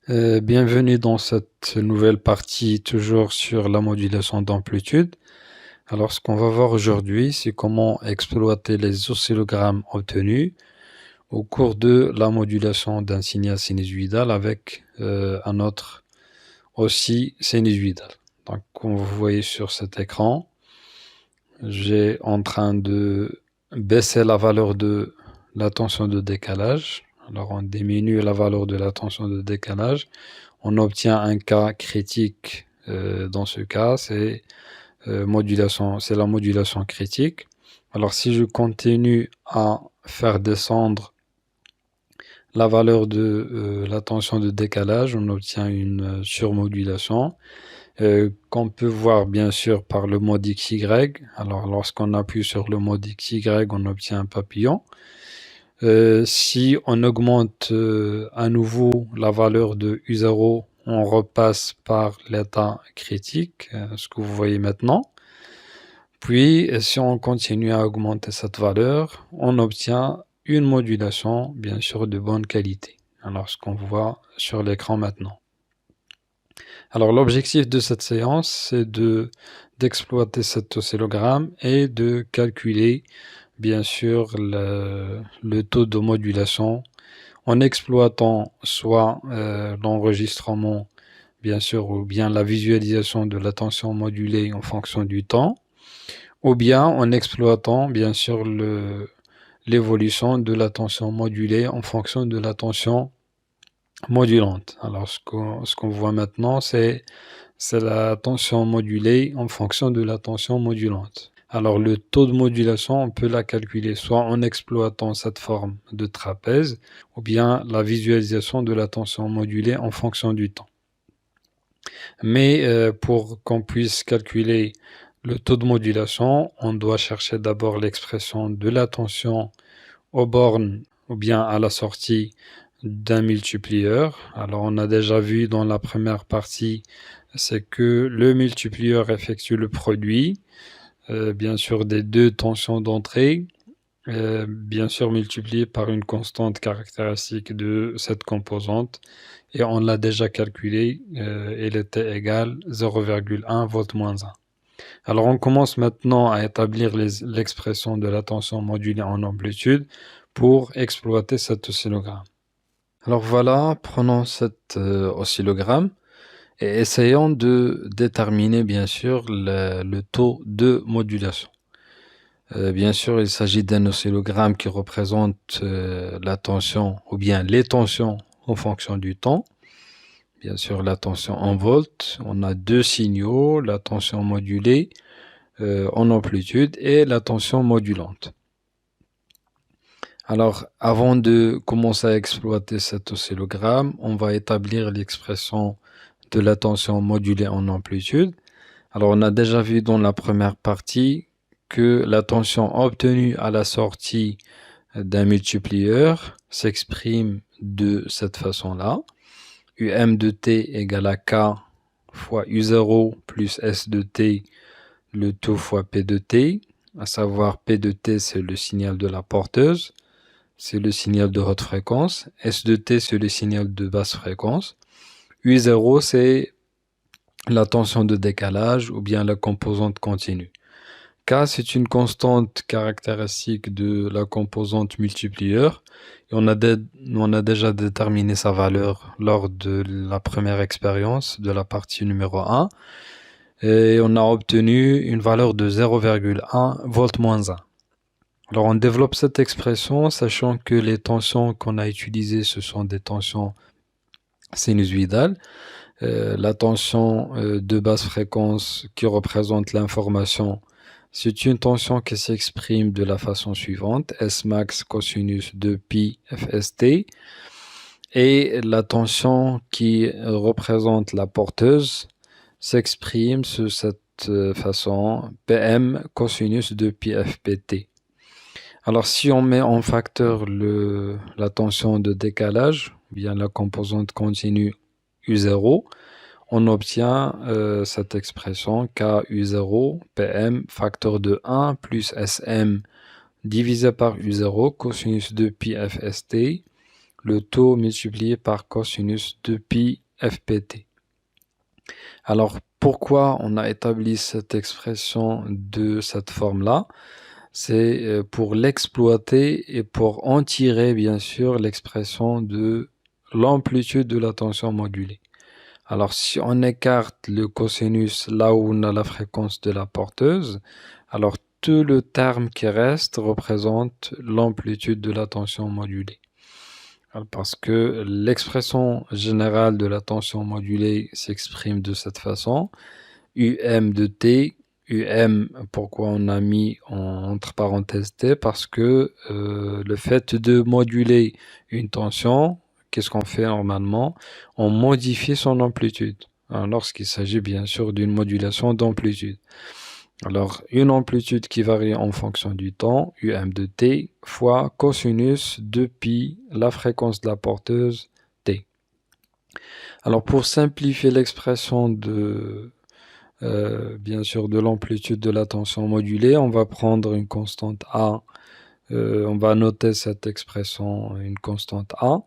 Bienvenue dans cette nouvelle partie, toujours sur la modulation d'amplitude. Alors, ce qu'on va voir aujourd'hui, c'est comment exploiter les oscillogrammes obtenus au cours de la modulation d'un signal sinusoïdal avec un autre aussi sinusoïdal. Donc, comme vous voyez sur cet écran, j'ai en train de baisser la valeur de la tension de décalage. Alors, on diminue la valeur de la tension de décalage. On obtient un cas critique. Dans ce cas, c'est la modulation critique. Alors, si je continue à faire descendre la valeur de la tension de décalage, on obtient une surmodulation qu'on peut voir bien sûr par le mode XY. Alors, lorsqu'on appuie sur le mode XY, on obtient un papillon. Si on augmente à nouveau la valeur de U0, on repasse par l'état critique, ce que vous voyez maintenant. Puis, si on continue à augmenter cette valeur, on obtient une modulation, bien sûr, de bonne qualité. Alors, ce qu'on voit sur l'écran maintenant. Alors, l'objectif de cette séance, c'est d'exploiter cet oscillogramme et de calculer, bien sûr, le taux de modulation en exploitant soit l'enregistrement, bien sûr, ou bien la visualisation de la tension modulée en fonction du temps, ou bien en exploitant, bien sûr, l'évolution de la tension modulée en fonction de la tension modulante. Alors, ce qu'on voit maintenant, c'est la tension modulée en fonction de la tension modulante. Alors, le taux de modulation, on peut la calculer soit en exploitant cette forme de trapèze, ou bien la visualisation de la tension modulée en fonction du temps. Mais pour qu'on puisse calculer le taux de modulation, on doit chercher d'abord l'expression de la tension aux bornes ou bien à la sortie d'un multiplieur. Alors, on a déjà vu dans la première partie, c'est que le multiplieur effectue le produit, bien sûr, des deux tensions d'entrée, bien sûr multiplié par une constante caractéristique de cette composante. Et on l'a déjà calculé, elle était égale 0,1 volt moins 1. Alors, on commence maintenant à établir l'expression de la tension modulée en amplitude pour exploiter cet oscillogramme. Alors voilà, prenons cet oscillogramme et essayons de déterminer bien sûr le taux de modulation. Bien sûr, il s'agit d'un oscillogramme qui représente la tension ou bien les tensions en fonction du temps. Bien sûr, la tension en volts, on a deux signaux, la tension modulée en amplitude et la tension modulante. Alors, avant de commencer à exploiter cet oscillogramme, on va établir l'expression de la tension modulée en amplitude. Alors, on a déjà vu dans la première partie que la tension obtenue à la sortie d'un multiplieur s'exprime de cette façon-là. UM de t égale à K fois U0 plus S de t, le tout fois P de t, à savoir P de t, c'est le signal de la porteuse, c'est le signal de haute fréquence, S de t, c'est le signal de basse fréquence, U0, c'est la tension de décalage ou bien la composante continue. K, c'est une constante caractéristique de la composante multiplieur. Et on a déjà déterminé sa valeur lors de la première expérience de la partie numéro 1. Et on a obtenu une valeur de 0,1 volt moins 1. Alors on développe cette expression sachant que les tensions qu'on a utilisées, ce sont des tensions sinusoïdales. La tension de basse fréquence qui représente l'information, c'est une tension qui s'exprime de la façon suivante, S max cosinus de pi fst, et la tension qui représente la porteuse s'exprime sous cette façon, Pm cosinus de pi fpt. Alors si on met en facteur la tension de décalage, bien la composante continue U0, on obtient cette expression KU0 PM facteur de 1 plus SM divisé par U0 cosinus de pi fst, le taux multiplié par cosinus de pi fpt. Alors, pourquoi on a établi cette expression de cette forme-là? C'est pour l'exploiter et pour en tirer, bien sûr, l'expression de l'amplitude de la tension modulée. Alors, si on écarte le cosinus là où on a la fréquence de la porteuse, alors tout le terme qui reste représente l'amplitude de la tension modulée. Alors, parce que l'expression générale de la tension modulée s'exprime de cette façon. UM de T, UM, pourquoi on a mis entre parenthèses T? Parce que le fait de moduler une tension, qu'est-ce qu'on fait normalement? On modifie son amplitude, hein, lorsqu'il s'agit bien sûr d'une modulation d'amplitude. Alors, une amplitude qui varie en fonction du temps, UM de T, fois cosinus de pi, la fréquence de la porteuse, T. Alors, pour simplifier l'expression bien sûr, de l'amplitude de la tension modulée, on va prendre une constante A. On va noter cette expression, une constante A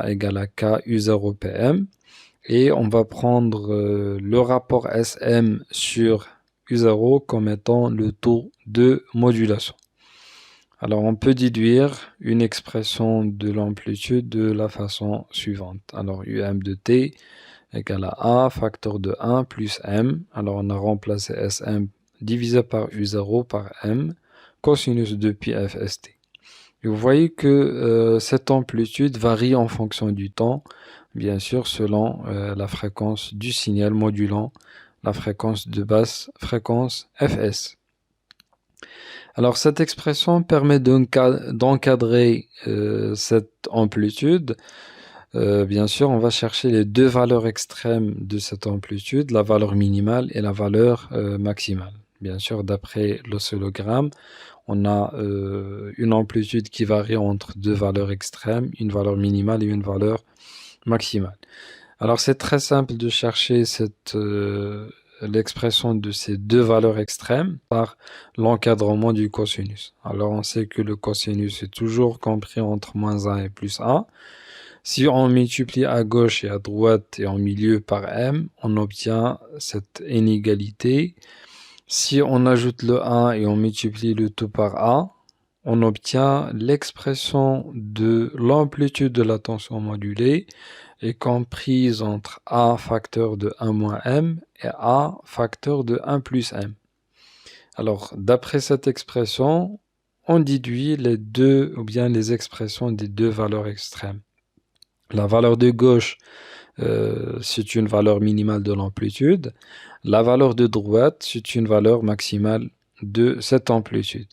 égale à K U0 PM. Et on va prendre le rapport SM sur U0 comme étant le taux de modulation. Alors, on peut déduire une expression de l'amplitude de la façon suivante. Alors, UM de T égale à A, facteur de 1 plus M. Alors, on a remplacé SM divisé par U0 par M, cosinus de pi fst. Et vous voyez que cette amplitude varie en fonction du temps, bien sûr, selon la fréquence du signal modulant la fréquence de basse fréquence Fs. Alors, cette expression permet d'encadrer cette amplitude. Bien sûr, on va chercher les deux valeurs extrêmes de cette amplitude, la valeur minimale et la valeur maximale. Bien sûr, d'après l'oscillogramme, on a une amplitude qui varie entre deux valeurs extrêmes, une valeur minimale et une valeur maximale. Alors, c'est très simple de chercher l'expression de ces deux valeurs extrêmes par l'encadrement du cosinus. Alors, on sait que le cosinus est toujours compris entre moins 1 et plus 1. Si on multiplie à gauche et à droite et en milieu par m, on obtient cette inégalité. Si on ajoute le 1 et on multiplie le tout par a, on obtient l'expression de l'amplitude de la tension modulée est comprise entre a facteur de 1 moins m et a facteur de 1 plus m. Alors, d'après cette expression, on déduit les deux ou bien les expressions des deux valeurs extrêmes. La valeur de gauche, c'est une valeur minimale de l'amplitude. La valeur de droite, c'est une valeur maximale de cette amplitude.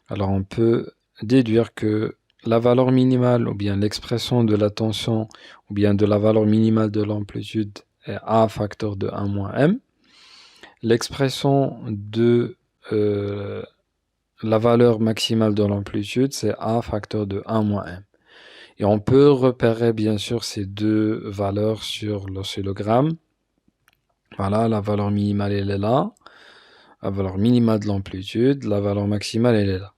Alors, on peut déduire que la valeur minimale, ou bien l'expression de la tension, ou bien de la valeur minimale de l'amplitude est A facteur de 1 moins M. L'expression de la valeur maximale de l'amplitude, c'est A facteur de 1 moins M. Et on peut repérer bien sûr ces deux valeurs sur l'oscillogramme. Voilà, la valeur minimale, elle est là. La valeur minimale de l'amplitude, la valeur maximale, elle est là.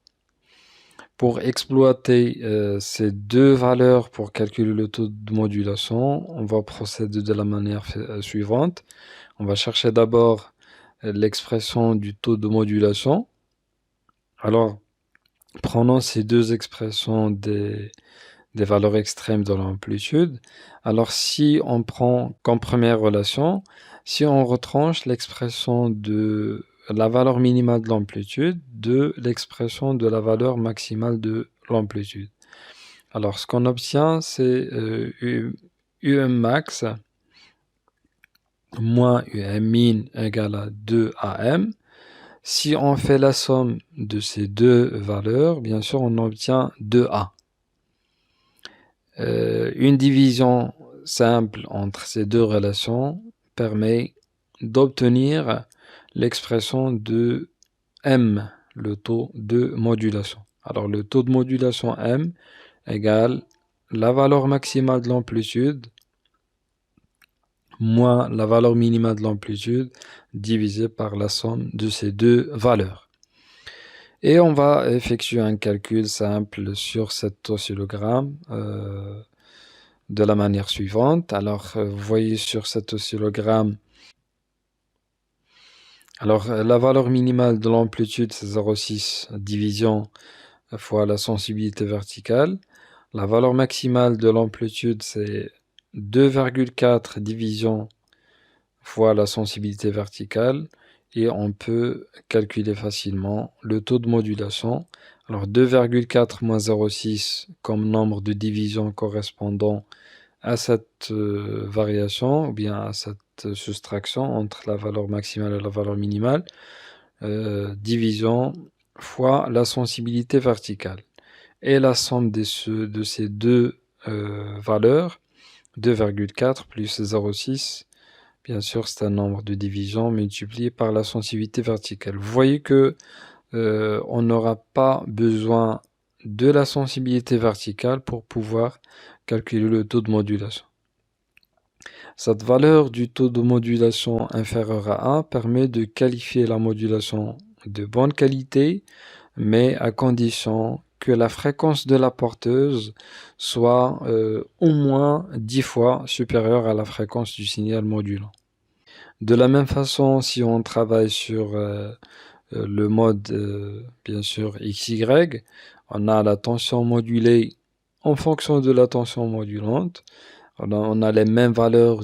Pour exploiter ces deux valeurs pour calculer le taux de modulation, on va procéder de la manière suivante. On va chercher d'abord l'expression du taux de modulation. Alors, prenons ces deux expressions des valeurs extrêmes de l'amplitude. Alors, si on prend comme première relation, si on retranche l'expression de la valeur minimale de l'amplitude de l'expression de la valeur maximale de l'amplitude. Alors, ce qu'on obtient, c'est UM max moins UM min égale à 2AM. Si on fait la somme de ces deux valeurs, bien sûr, on obtient 2A. Une division simple entre ces deux relations permet d'obtenir l'expression de M, le taux de modulation. Alors, le taux de modulation M égale la valeur maximale de l'amplitude moins la valeur minimale de l'amplitude divisé par la somme de ces deux valeurs. Et on va effectuer un calcul simple sur cet oscillogramme de la manière suivante. Alors, vous voyez sur cet oscillogramme, alors la valeur minimale de l'amplitude, c'est 0,6 division fois la sensibilité verticale. La valeur maximale de l'amplitude, c'est 2,4 division fois la sensibilité verticale. Et on peut calculer facilement le taux de modulation. Alors 2,4 moins 0,6 comme nombre de divisions correspondant à cette variation ou bien à cette soustraction entre la valeur maximale et la valeur minimale, division fois la sensibilité verticale. Et la somme de ces deux valeurs, 2,4 plus 0,6, bien sûr c'est un nombre de divisions multiplié par la sensibilité verticale. Vous voyez que on n'aura pas besoin de la sensibilité verticale pour pouvoir calculer le taux de modulation. Cette valeur du taux de modulation inférieur à 1 permet de qualifier la modulation de bonne qualité, mais à condition que la fréquence de la porteuse soit au moins 10 fois supérieure à la fréquence du signal modulant. De la même façon, si on travaille sur le mode, bien sûr, XY, on a la tension modulée en fonction de la tension modulante. On a les mêmes valeurs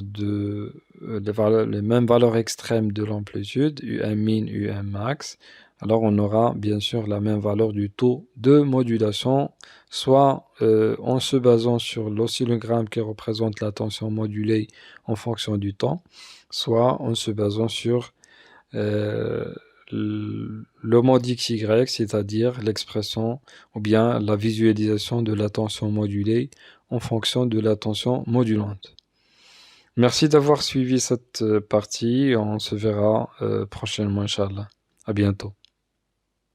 les mêmes valeurs extrêmes de l'amplitude, UM min, UM max. Alors on aura bien sûr la même valeur du taux de modulation, soit en se basant sur l'oscillogramme qui représente la tension modulée en fonction du temps, soit en se basant sur le mode XY, c'est-à-dire l'expression ou bien la visualisation de la tension modulée en fonction de la tension modulante. Merci d'avoir suivi cette partie. On se verra prochainement, Inch'Allah. À bientôt.